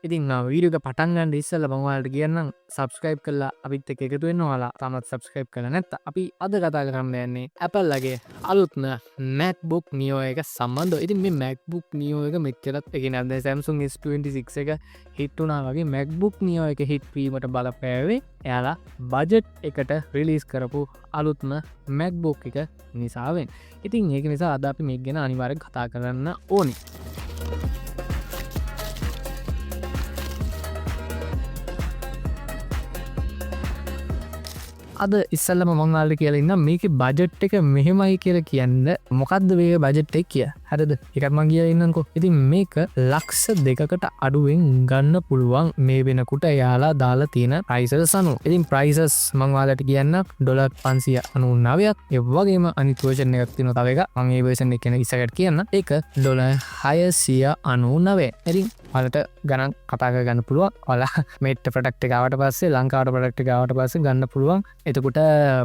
ඉතින් වීඩියෝ එක පටන් ගන්න ඉස්සෙල්ලා මම ඔයාලට කියන්නම් subscribe කරලා අපිත් එක්ක එකතු වෙන්න. ඔයාලා තාමත් subscribe කරලා නැත්නම් අපි අද කතා කරන්න යන්නේ Apple ලගේ අලුත්ම MacBook Neo එක සම්බන්ධව. ඉතින් මේ MacBook Neo එක මෙච්චරත් ඒ කියන්නේ අද Samsung S26 එක හිට් වුණා වගේ MacBook Neo එක හිට් වීමට බලපෑවේ එයාලා බජට් එකට රිලීස් කරපු අලුත්ම MacBook එක නිසාවෙන්. ඉතින් ඒක නිසා අද අපි මේක ගැන අනිවාර්යෙන් කතා කරන්න ඕනේ. අද ඉස්සල්ලම මංවාලට කියලා ඉන්න මේක බජට් එක මෙහෙමයි කියලා කියන්න මොකක්ද මේ බජට් එක කිය හරිද එකත් මං කියලා ඉන්නකෝ. ඉතින් මේක ලක්ෂ 2කට අඩුවෙන් ගන්න පුළුවන් මේ වෙනකොට යාලා දාලා තියෙන ප්‍රයිසස් අනුව. ඉතින් ප්‍රයිසස් මං ඔයාලට කියන්න $599ක්. ඒ වගේම අනිත් version එකක් තියෙනවා තව එකක්. මම මේ version එක ගැන ඉස්සරහට කියන්න. ඒක $699. ඉතින් ඔයාලට ගණන් කතා කරගන්න පුළුවන්. ඔයාලා මේට ප්‍රොඩක්ට් එක ආවට පස්සේ ලංකාවට ප්‍රොඩක්ට් එක ආවට පස්සේ ගන්න පුළුවන්. එතකොට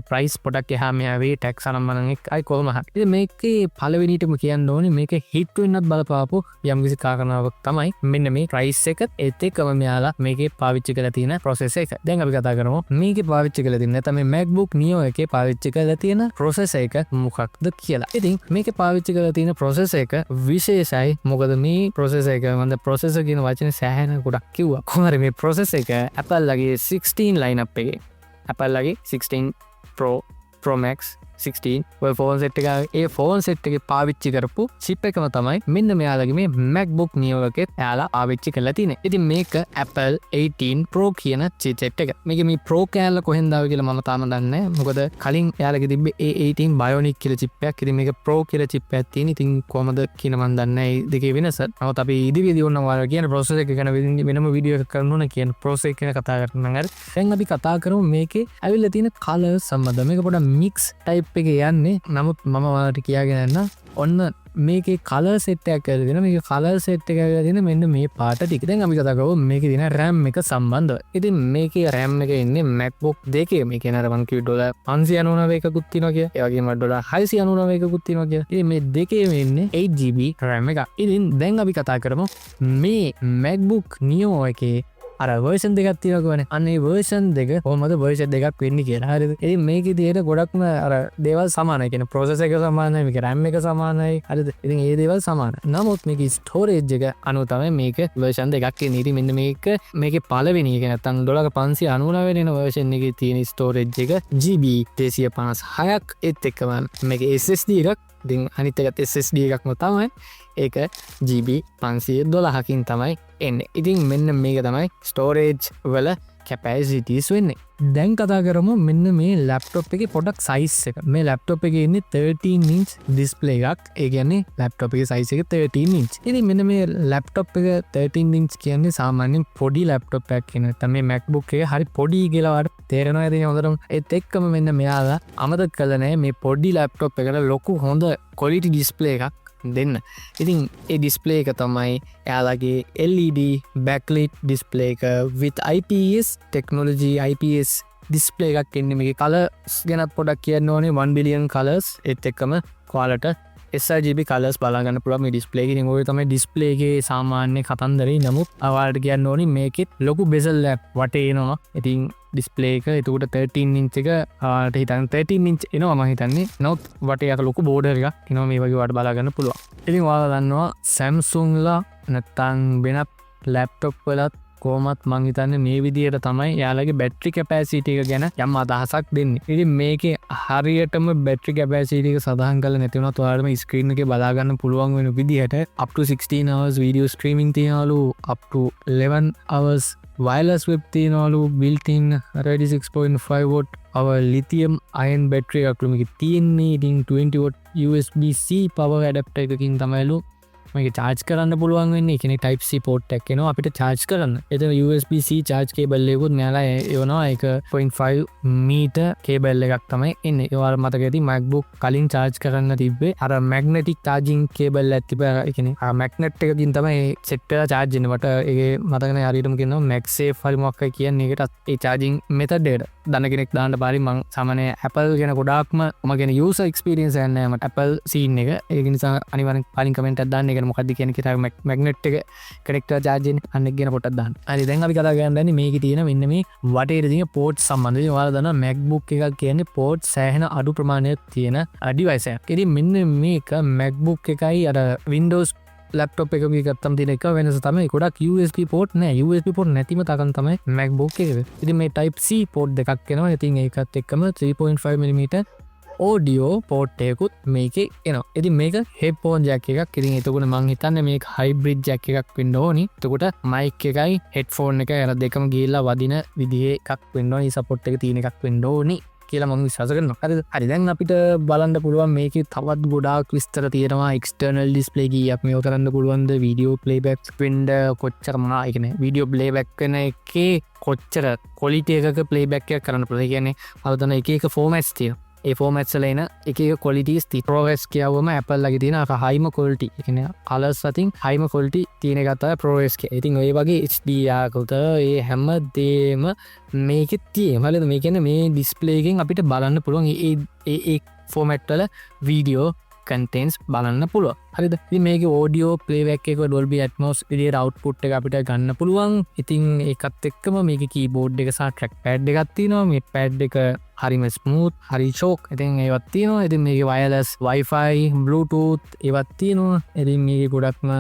ප්‍රයිස් පොඩක් එහා මෙහා වේ ටැක්ස් අනම්මනම් එක්කයි කොහොම හරි. ඉතින් මේකේ පළවෙනිටම කියන්න ඕනේ මේක හිට් වෙන්නත් බලපාපු යම්කිසි කාරණාවක් තමයි මෙන්න මේ ප්‍රයිස් එක ඒත් එක්කම මෙයාලා මේකේ පාවිච්චි කරලා තියෙන process එක. දැන් අපි කතා කරමු මේකේ පාවිච්චි කරලා තියෙන නැත්නම් මේ MacBook Neo එකේ පාවිච්චි කරලා තියෙන process එක මොකක්ද කියලා. ඉතින් මේකේ පාවිච්චි කරලා තියෙන process එක විශේෂයි. මොකද මේ process එක මම processor කියන වචනේ සෑහෙන ගොඩක් කිව්වා. කොහොමද මේ process එක Apple ලගේ 16 lineup එකේ Apple ලගේ 16 Pro Max 16 ඔය ෆෝන් සෙට් එක ඒ ෆෝන් සෙට් එකේ පාවිච්චි කරපු chip එකම තමයි මෙන්න මෙයාලගේ මේ MacBook Neo එකේ එයාලා පාවිච්චි කරලා තියෙන්නේ. ඉතින් මේක Apple 18 Pro කියන chip set එක. මේකේ මේ Pro කෑල්ල කොහෙන්ද ආවේ කියලා මම තාම දන්නේ නැහැ. මොකද කලින් එයාලගේ තිබ්බේ A18 Bionic කියලා chip එකක්. ඉතින් මේක Pro කියලා chip එකක් තියෙන. ඉතින් කොහමද කියන මම දන්නේ නැහැ දෙකේ වෙනස. නමුත් අපි ඉදිරියේදී ඕන ඔයාලා කියන process එක ගැන වෙනම වීඩියෝ එකක් කරන්න ඕන කියන process එක ගැන කතා කරන්න හරි. දැන් අපි කතා කරමු මේකේ ඇවිල්ලා තියෙන color සම්බන්ධව. මේක පොඩක් mix type එක යන්නේ. නමුත් මම ඔයාලට කියාගෙන යන්න ඔන්න මේකේ කලර් සෙට් එකක් කරලා දෙනවා. මේකේ කලර් සෙට් එක කරලා දෙන මෙන්න මේ පාට ටික. දැන් අපි කතා කරමු මේකේ තියෙන RAM එක සම්බන්ධව. ඉතින් මේකේ RAM එක ඉන්නේ MacBook දෙකේ. මේකේ නේද මං කිව්වේ $599 එකකුත් තියෙනවා කියලා. ඒ වගේම $699 එකකුත් තියෙනවා කියලා. ඉතින් මේ දෙකේම ඉන්නේ 8GB RAM එකක්. ඉතින් දැන් අපි කතා කරමු මේ MacBook Neo එකේ අර version දෙකක් තියෙනවා කියන්නේ. අන්න ඒ version දෙක කොහොමද version දෙකක් වෙන්නේ කියලා. හරිද? ඉතින් මේකේ තියෙන ගොඩක්ම අර දේවල් සමානයි. කියන්නේ processor එක සමානයි, මේකේ RAM එක සමානයි. හරිද? ඉතින් ඒ දේවල් සමානයි. නමුත් මේකේ storage එක අනුව තමයි මේක version දෙකක් එන්නේ. ඉතින් මෙන්න මේකේ පළවෙනි එක නැත්තම් $599 වෙන version එකේ තියෙන storage එක GB 256ක් ඒත් එක්කම මේකේ SSD එකක්. ඉතින් අනිත් එකත් SSD එකක්ම තමයි. ඒක GB 512කින් තමයි එන්නේ. ඉතින් මෙන්න මේක තමයි ස්ටෝරේජ් වල කැපැසිටිස් වෙන්නේ. දැන් කතා කරමු මෙන්න මේ ලැප්ටොප් එකේ පොඩක් සයිස් එක. මේ ලැප්ටොප් එකේ ඉන්නේ 13 inch display එකක්. ඒ කියන්නේ ලැප්ටොප් එකේ සයිස් එක 13 inch. ඉතින් මෙන්න මේ ලැප්ටොප් එක 13 inch කියන්නේ සාමාන්‍යයෙන් පොඩි ලැප්ටොප් එකක් කියන. නැත්නම් මේ MacBook එක හරි පොඩි කියලා වට තේරෙනවා ඉතින් හොඳටම. ඒත් එක්කම මෙන්න මෙයාලා අමතක කළා නෑ මේ පොඩි ලැප්ටොප් එකට ලොකු හොඳ quality display එකක් දෙන්න. ඉතින් ඒ ඩිස්ප්ලේ එක තමයි එයාලගේ LED backlit display එක with IPS technology IPS display එකක් එන්නේ. මේකේ colors ගැනත් පොඩක් කියන්න ඕනේ. 1 billion colors ඒත් එක්කම ඔයාලට sRGB colors බලා ගන්න පුළුවන් මේ display එකේ. ඉතින් ඔය තමයි display එකේ සාමාන්‍ය කතන්දරේ. නමුත් ඔයාලට කියන්න ඕනේ මේකෙත් ලොකු bezel එකක් වටේ එනවා. ඉතින් display එක එතකොට 13 inch එක ආට හිතන්න 13 inch එනවා මම හිතන්නේ. නමුත් වටේ යට ලොකු border එකක් එනවා. මේ වගේ වට බලා ගන්න පුළුවන්. ඉතින් ඔයාලා දන්නවා Samsung ලා නැත්තම් වෙනත් laptop වලත් කොහොමත් මං හිතන්නේ මේ විදියට තමයි යාලගේ battery capacity එක ගැන යම් අදහසක් දෙන්නේ. ඉතින් මේකේ හරියටම battery capacity එක සඳහන් කරලා නැති වුණත් ඔයාලට මේ screen එකේ බලා ගන්න පුළුවන් වෙන විදිහට up to 16 hours video streaming තියනවලු, up to 11 hours wireless web තියනවලු, built-in 36.5 watt our lithium ion battery එකක් මේකේ තියෙන්නේ. ඉතින් 20 watt USB-C power adapter එකකින් තමයිලු මේක charge කරන්න පුළුවන් වෙන්නේ. ඒ කියන්නේ type C port එකක් එනවා අපිට charge කරන්න. එතන USB-C charge cable එකකුත් මෙයාලා එවනවා. ඒක 0.5 meter cable එකක් තමයි එන්නේ. ඒ වල මතක ඇති MacBook කලින් charge කරන්න තිබ්බේ අර magnetic charging cable එකක් තිබ්බා. ඒ කියන්නේ ආ magnet එකකින් තමයි set වෙලා charge වෙන්නේ. මට ඒකේ මතක නැහැ හරියටම කියනවා MagSafe හරි මොකක් හරි කියන්නේ. ඒකටත් ඒ charging method එකට දන්න කෙනෙක් දාන්න පාරි මම සාමාන්‍ය Apple ගැන ගොඩාක්ම මම කියන user experience එක නැහැ මට Apple scene එක. ඒක නිසා අනිවාර්යෙන් කලින් comment එකක් දාන්න. ඒක කියන මොකක්ද කියන එක මැග්නට් එක කනෙක්ටර් චාර්ජ් වෙන්නේ අන්න එක ගැන පොඩ්ඩක් දාන්න. හරි දැන් අපි කතා කරන්න යන්නේ මේකේ තියෙන මෙන්න මේ වටේට තියෙන පෝට් සම්බන්ධයෙන්. ඔයාලා දන්නවා MacBook එකක් කියන්නේ පෝට් සෑහෙන අඩු ප්‍රමාණයක් තියෙන ඩිවයිස් එකක්. ඉතින් මෙන්න මේක MacBook එකයි අර Windows ලැප්ටොප් එක ගත්තම තියෙන එක වෙනස තමයි ගොඩක් USB port නෑ. USB port නැතිම තරම් තමයි MacBook එක. ඉතින් මේ Type C port දෙකක් එනවා. ඉතින් ඒකත් එක්කම 3.5mm audio port එකකුත් මේකේ එනවා. ඉතින් මේක headphone jack එකක්. ඉතින් එතකොට මං හිතන්නේ මේක hybrid jack එකක් වෙන්න ඕනි. එතකොට mic එකයි headphone එකයි අර දෙකම ගිහිල්ලා වදින විදිහේ එකක් වෙන්න ඕනි. support එක තියෙන එකක් වෙන්න ඕනි කියලා මම විශ්වාස කරනවා. හරි දැන් අපිට බලන්න පුළුවන් මේකේ තවත් ගොඩාක් විස්තර තියෙනවා. external display කීයක් මේව කරන්න පුළුවන්ද, video playback වෙන්න කොච්චර මොනවා ඒ කියන්නේ video playback කරන එකේ කොච්චර quality එකක playback එකක් කරන්න පුළුවන්. ඒ කියන්නේ අලුතෙන් එක එක formats තියෙනවා. ඒ formats වල එන එක එක qualities තියෙනවා. ProRes කියවම Apple ලගේ තියෙන අර high quality. ඒ කියන්නේ colors අතින් high quality තියෙන එක තමයි ProRes කිය. ඉතින් ඔය වගේ HDR කට ඒ හැම දෙම මේකෙත් තියෙනවා. හරිද? මේ කියන්නේ මේ display එකෙන් අපිට බලන්න පුළුවන් ඒ format වල video contents බලන්න පුළුවන්. හරිද? ඉතින් මේකේ audio playback එක Dolby Atmos විදියට output එක අපිට ගන්න පුළුවන්. ඉතින් ඒකත් එක්කම මේකේ keyboard එක සහ trackpad එකක් තියෙනවා. මේ pad එක හරිම ස්මූත්, හරි ෂෝක්. ඉතින් ඒවත් තියෙනවා. ඉතින් මේකේ wireless Wi-Fi, Bluetooth ඒවත් තියෙනවා. ඉතින් මේකේ ගොඩක්ම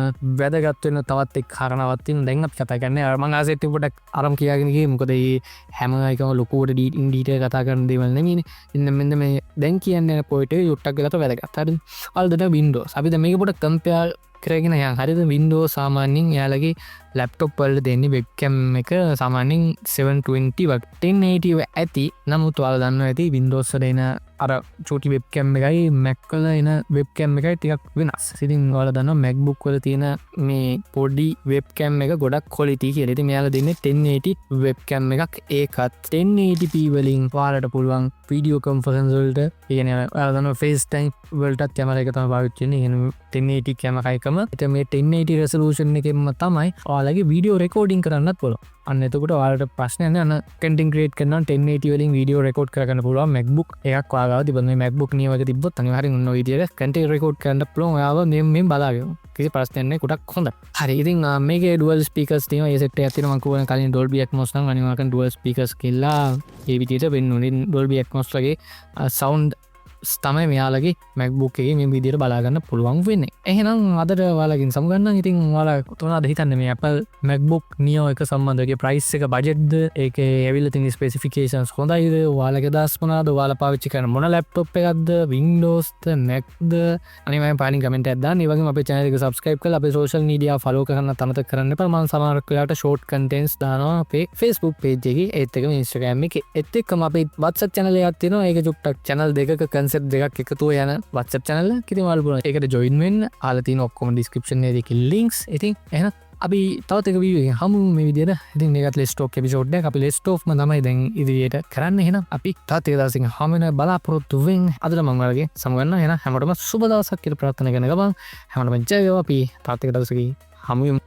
වැදගත් වෙන තවත් එක් කාරණාවක් තියෙනවා. දැන් අපි කතා කරන්නේ මම ආසෙත් පොඩක් අරන් කියාගෙන ගියේ. මොකද මේ හැම එකම ලොකුවට detail කතා කරන දේවල් නෙමෙයිනේ. ඉතින් මෙන්න මේ දැන් කියන්නේ පොයින්ට් එක යුට්ටක් ගලත වැදගත්. හරිද? අල්ලද Windows. අපි දැන් මේක පොඩක් compare කරගෙන යන්. හරිද? Windows සාමාන්‍යයෙන් යාලගේ ලැප්ටොප් වල දෙන්නේ වෙබ්කැම් එක සාමාන්‍යයෙන් 720 1080 ඇති. නමුත් ඔයාලා දන්නවා ඇති Windows වල එන අර චූටි වෙබ්කැම් එකයි Mac වල එන වෙබ්කැම් එකයි ටිකක් වෙනස්. ඉතින් ඔයාලා දන්නවා MacBook වල තියෙන මේ පොඩි වෙබ්කැම් එක ගොඩක් quality කියලා. ඉතින් මෙයාලා දෙන්නේ 1080 වෙබ්කැම් එකක්. ඒකත් 1080p වලින් ඔයාලට පුළුවන් video conference වලට, ඒ කියන්නේ ඔයාලා දන්නවා FaceTime වලටත් කැමරා එක තමයි පාවිච්චි වෙන්නේ. ඒ කියන්නේ 1080 කැමරා එකම. ඉතින් මේ 1080 resolution එකෙන්ම තමයි ඔයාලගේ වීඩියෝ රෙකෝඩින් කරන්නත් පුළුවන්. අන්න එතකොට ඔයාලට ප්‍රශ්නයක් නෑ. අන්න content create කරනවා 1080 වලින් වීඩියෝ රෙකෝඩ් කරගන්න පුළුවන් MacBook එකක් ඔයාගාව තිබුණා. මේ MacBook නියමක තිබ්බොත් අනිවාර්යෙන් ඔන්න ඔය විදියට content record කරන්න පුළුවන්. ඔයාව මේ බලාගෙන කිසි ප්‍රශ්නයක් නෑ. ගොඩක් හොඳයි. හරි ඉතින් මේකේ dual speakers තියෙනවා. ඒ සෙට් එකක් තියෙනවා. මම කියවන කලින් Dolby Atmos නම් අනිවාර්යෙන් dual speakers කියලා ඒ විදියට වෙන්න ඕනේ. Dolby Atmos වගේ sound තමයි මෙයාලගේ MacBook එකේ මේ විදියට බලාගන්න පුළුවන් වෙන්නේ. එහෙනම් අදට ඔයාලගෙන් සමුගන්නම්. ඉතින් ඔයාලා කොහොමද හිතන්නේ මේ Apple MacBook Neo එක සම්බන්ධව price එක budgetද ඒකේ ඇවිල්ලා තියෙන specifications හොඳයිද? ඔයාලගේ අදහස් මොනවාද? ඔයාලා පාවිච්චි කරන මොන laptop එකක්ද? Windowsද Macද? අනිවාර්යෙන් පාලින් comment එකක් දාන්න. ඒ වගේම අපේ channel එක subscribe කරලා අපේ social media follow කරන්න අමතක කරන්න එපා. මම සමහරක් වෙලාවට short contents දානවා අපේ Facebook page එකේ. ඒත් එක්කම Instagram එකේ. ඒත් එක්කම අපේ WhatsApp channel එකක් තියෙනවා. ඒක චුට්ටක් channel දෙකක concept දෙකක් එකතුව යන WhatsApp channel එක. ඉතින් ඔයාලා පුළුවන් ඒකට join වෙන්න. ආලා තියෙන ඔක්කොම description එකේ links. ඉතින් එහෙනම් අපි තවත් එක වීඩියෝ එකකින් හමු මේ විදියට. ඉතින් මේකත් let's talk episode එකක්. අපි let's talk ම තමයි දැන් ඉදිරියට කරන්නේ. එහෙනම් අපි තවත් එක දවසකින් හමු වෙන බලාපොරොත්තු වෙන්. අදට මම ඔයාලගේ සමගන්න. එහෙනම් හැමෝටම සුබ දවසක් කියලා ප්‍රාර්ථනා කරන ගමන් හැමෝටම ජය වේවා. අපි තවත් එක දවසකින් හමු වෙමු.